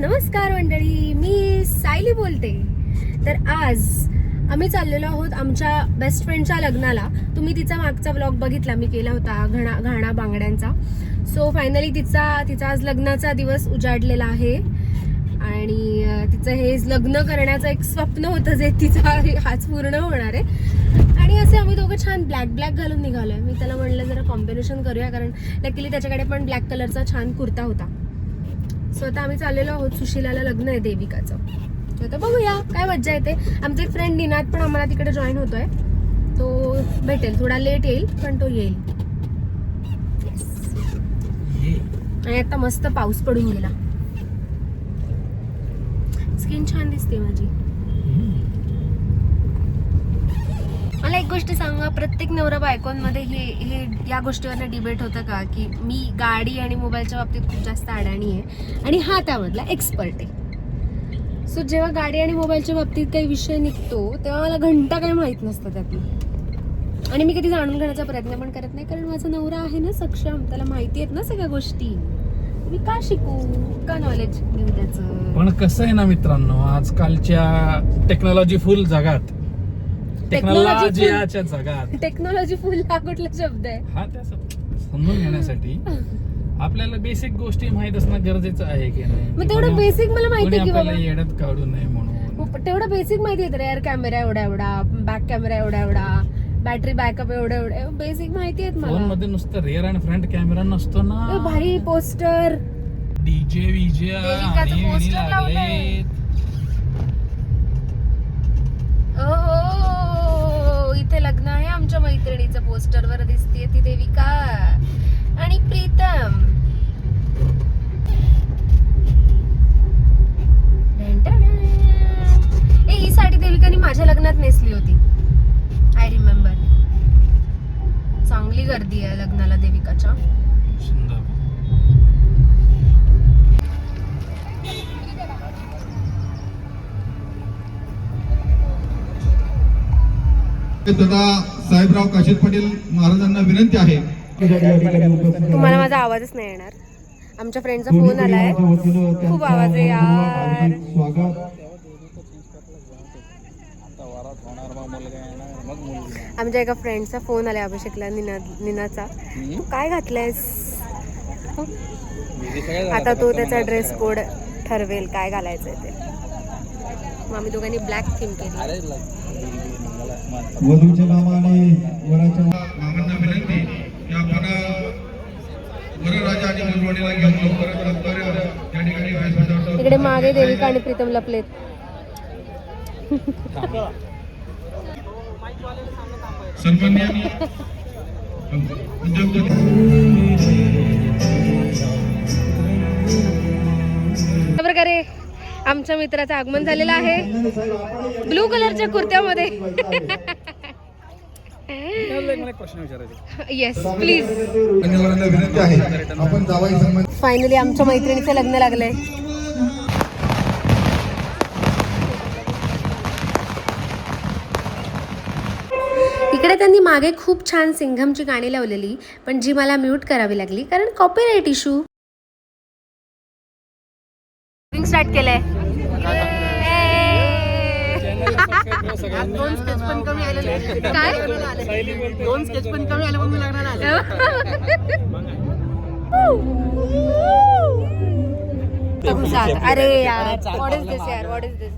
नमस्कार मंडळी, मी सायली बोलते. तर आज आम्ही चाललेलो आहोत आमच्या बेस्ट फ्रेंडच्या लग्नाला. तुम्ही तिचा मागचा व्लॉग बघितला, मी केला होता घाणा बांगड्यांचा. सो फायनली तिचा आज लग्नाचा दिवस उजाडलेला आहे आणि तिचं हे लग्न करण्याचं एक स्वप्न होतं जे तिचा आज पूर्ण होणार आहे. आणि असे आम्ही दोघं छान ब्लॅक घालून निघालोय. मी त्याला म्हणलं जरा कॉम्बिनेशन करूया, कारण लकीली त्याच्याकडे पण ब्लॅक कलरचा छान कुर्ता होता. सो आता आम्ही चाललेलो आहोत, सुशिलाला लग्न आहे देविकाचं. तर बघूया काय मज्जा येते. आमचा एक फ्रेंड निनाद पण आम्हाला तिकडे जॉईन होतोय. तो भेटेल, थोडा लेट येईल पण तो येईल. आणि आता मस्त पाऊस पडून गेला. स्किन छान दिसते माझी. मला एक गोष्ट सांगा, प्रत्येक नवरा बायकोंमध्ये हे या गोष्टीवर डिबेट होतं का की मी गाडी आणि मोबाईलच्या बाबतीत खूप जास्त अडाणी आहे आणि हा त्यामधला एक्सपर्ट आहे. सो जेव्हा गाडी आणि मोबाईलच्या बाबतीत काही विषय निघतो तेव्हा मला घंटा काही माहित नसतं त्यातलं. आणि मी कधी जाणून घेण्याचा प्रयत्न पण करत नाही, कारण माझा नवरा आहे ना सक्षम, त्याला माहिती आहेत ना सगळ्या गोष्टी. मी का शिकू, का नॉलेज घेऊ त्याचं. पण कसं आहे ना मित्रांनो, आजकालच्या टेक्नॉलॉजी फुल जगात, टेक्नॉलॉजीच्या जगात टेक्नॉलॉजी फुल हा कुठला शब्द आहे? हा त्या समजून घेण्यासाठी आपल्याला बेसिक गोष्टी माहित असणं गरजेचं आहे की नाही. मग तेवढं बेसिक मला माहिती आहे की बाबा येड्यात काढू नये म्हणून. तेवढं बेसिक माहिती आहे. एअर कॅमेरा एवढा, बॅक कॅमेरा एवढा, बॅटरी बॅकअप एवढं बेसिक माहिती आहेत मला. फोन मध्ये नुसतं रेअर आणि फ्रंट कॅमेरा नसतो ना. भारी पोस्टर, डीजे विजे पोस्टर लावलंय. इथे लग्न आहे आमच्या मैत्रिणीचं. पोस्टरवर दिसतीये ती देविका आणि प्रीतम. ही साडी देविकाने माझ्या लग्नात नेसली होती. I remember. चांगली गर्दी आहे लग्नाला देविकाच्या. दादा साहेबराव काशीद पाटील महाराजांना विनंती आहे. तुम्हाला माझा आवाजच नाही येणार. आमच्या फ्रेंडचा फोन आलाय, खूप आवाज आहे यार. आमच्या एका फ्रेंडचा फोन आलाय, अभिषेकला, निनाचा. तू काय घातलंयस? आता तो त्याचा ड्रेस कोड ठरवेल काय घालायचंय ते. मग आम्ही दोघांनी ब्लॅक थीम केली. वधूच्या नावाने वराच्या मामांना विनंती की आपण वरराजा आणि मुलवडीला घेऊन लवकर या ठिकाणी. इकडे मागे देविका आणि प्रीतम लपलेत. सन्माननीय अशा प्रकारे आमच्या मित्राचं आगमन झालेलं आहे ब्लू कलरच्या कुर्त्यामध्ये. Yes please. विनंती आहे आपण जावाई सन्मान. फायनली आमच्या मैत्रिणीचं लग्न लागलंय. इकडे त्यांनी मागे खूप छान सिंघमची गाणी लावलेली, पण जी मला म्यूट करावी लागली कारण कॉपीराइट इश्यू. स्टार्ट केलंय. दोन स्केच पण कमी आले. काय 2 स्केच पण कमी आले म्हणून लग्नाला आले. अरे यार, व्हॉट इज दिस यार, व्हॉट इज दिस.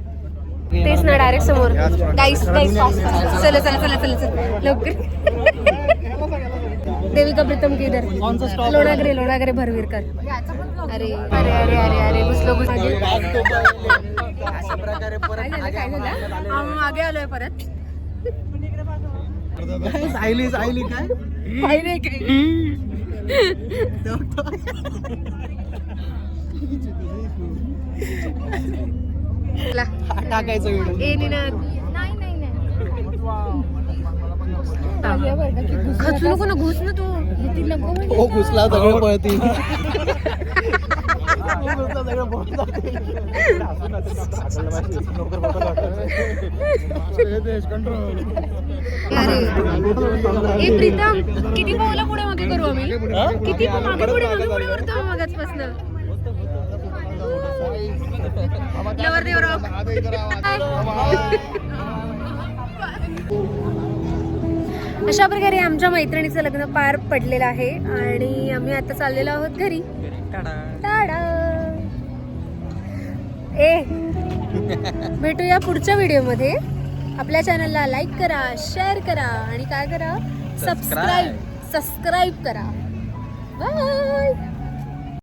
तेच ना, डायरेक्ट समोर. गाईस चला लवकर. देविका प्रीतम की इधर. लोणागरे भरवीरकर. अरे अरे अरे अरे अरे घुसलो मागे आलोय परत. सायली काय पाहिजे काय टाकायचं व्हिडिओ. ए निनाद, नाही घुसू नको ना, घुस ना तू. हो घुसला सगळं पळती. ए प्रीतम, किती पावलं पुढे मागे करू आम्ही? किती मागे पुढे करतो मगाचपासून. नवरदेव रॉक. अशा प्रकारे आमच्या मैत्रिणीचं लग्न पार पडलेलं आहे आणि आम्ही आता चाललेलो आहोत घरी. टाडा. भेटूया पुढच्या व्हिडिओमध्ये. आपल्या चॅनलला लाईक करा, शेअर करा आणि काय करा, सबस्क्राईब करा. बाय.